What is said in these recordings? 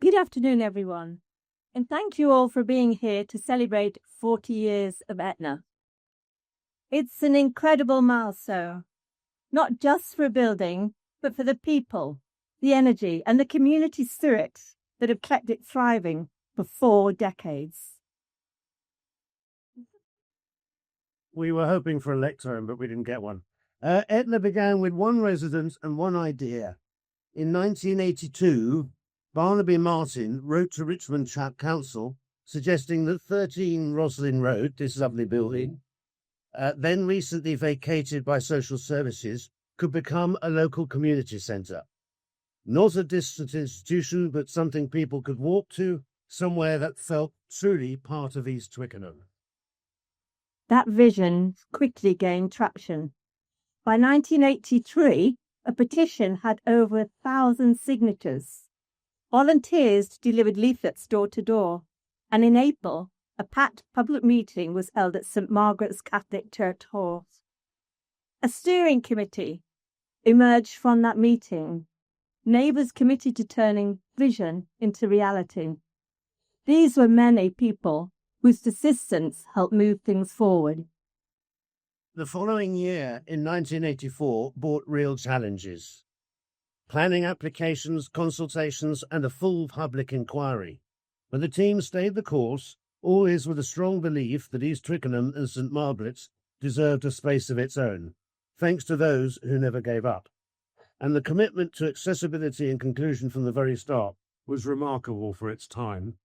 Good afternoon, everyone, and thank you all for being here to celebrate 40 years of Etna. It's an incredible milestone, not just for a building, but for the people, the energy, and the community spirit that have kept it thriving for 4 decades. We were hoping for a lectern, but we didn't get one. Etna began with one resident and one idea. In 1982, Barnaby Martin wrote to Richmond Council suggesting that 13 Roslin Road, this lovely building, then recently vacated by social services, could become a local community centre. Not a distant institution, but something people could walk to, somewhere that felt truly part of East Twickenham. That vision quickly gained traction. By 1983, a petition had over 1,000 signatures. Volunteers delivered leaflets door to door, and in April, a packed public meeting was held at St Margaret's Catholic Church Hall. A steering committee emerged from that meeting, neighbours committed to turning vision into reality. These were many people whose persistence helped move things forward. The following year, in 1984, brought real challenges. Planning applications, consultations, and a full public inquiry. But the team stayed the course, always with a strong belief that East Twickenham and St Margaret's deserved a space of its own, thanks to those who never gave up. And the commitment to accessibility and inclusion from the very start was remarkable for its time.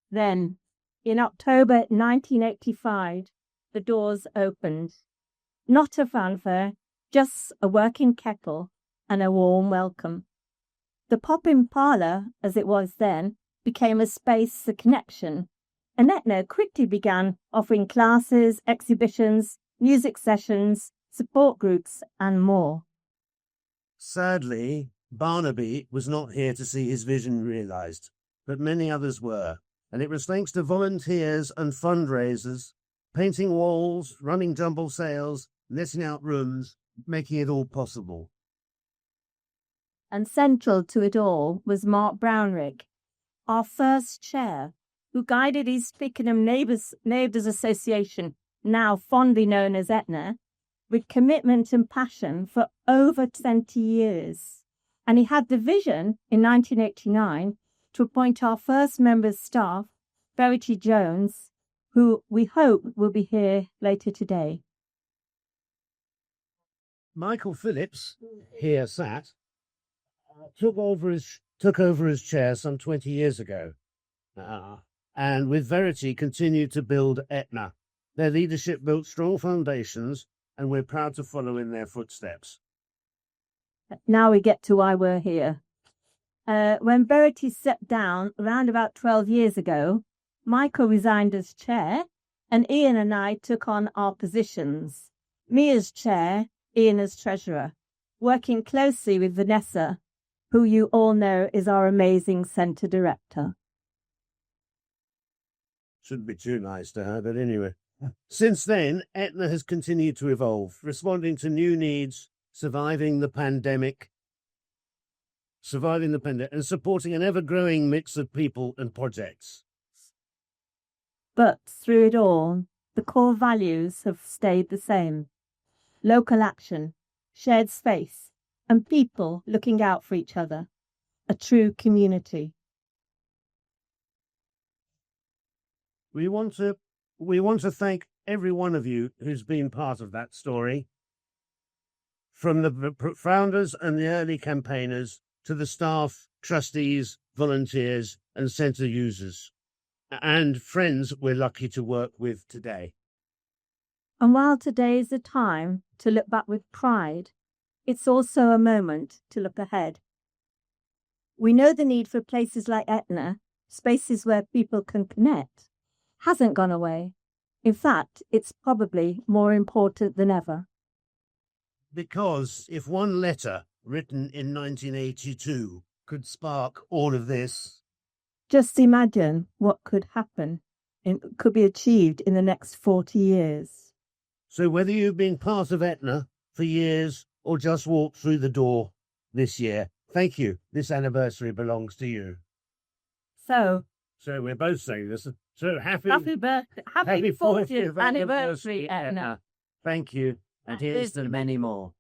Then, in October 1985, the doors opened. Not a fanfare, just a working kettle and a warm welcome. The pop-in parlour, as it was then, became a space for connection, and Etna quickly began offering classes, exhibitions, music sessions, support groups, and more. Sadly, Barnaby was not here to see his vision realised, but many others were, and it was thanks to volunteers and fundraisers, painting walls, running jumble sales, letting out rooms, making it all possible. And central to it all was Mark Brownrigg, our first chair, who guided East Twickenham Neighbours Association, now fondly known as Etna, with commitment and passion for over 20 years. And he had the vision in 1989 to appoint our first member of staff, Verity Jones, who we hope will be here later today. Michael Phillips, here sat, took over his chair some 20 years ago, and with Verity continued to build Etna. Their leadership built strong foundations, and we're proud to follow in their footsteps. Now we get to why we're here. When Verity stepped down around about 12 years ago, Michael resigned as chair, and Ian and I took on our positions. Me as chair, Ian as treasurer, working closely with Vanessa, who you all know is our amazing centre director. Shouldn't be too nice to her, but anyway. Since then, Etna has continued to evolve, responding to new needs, surviving the pandemic, and supporting an ever-growing mix of people and projects. But through it all, the core values have stayed the same. Local action, shared space, and people looking out for each other. A true community. We want to thank every one of you who's been part of that story. From the founders and the early campaigners to the staff, trustees, volunteers, and centre users, and friends we're lucky to work with today. And while today is a time to look back with pride, it's also a moment to look ahead. We know the need for places like Etna, spaces where people can connect, hasn't gone away. In fact, it's probably more important than ever. Because if one letter written in 1982 could spark all of this, just imagine what could happen and could be achieved in the next 40 years. So whether you've been part of Etna for years or just walked through the door this year, Thank you. This anniversary belongs to you. So, So we're both saying this. So happy 40th anniversary, Edna. Thank you. And here's to many more.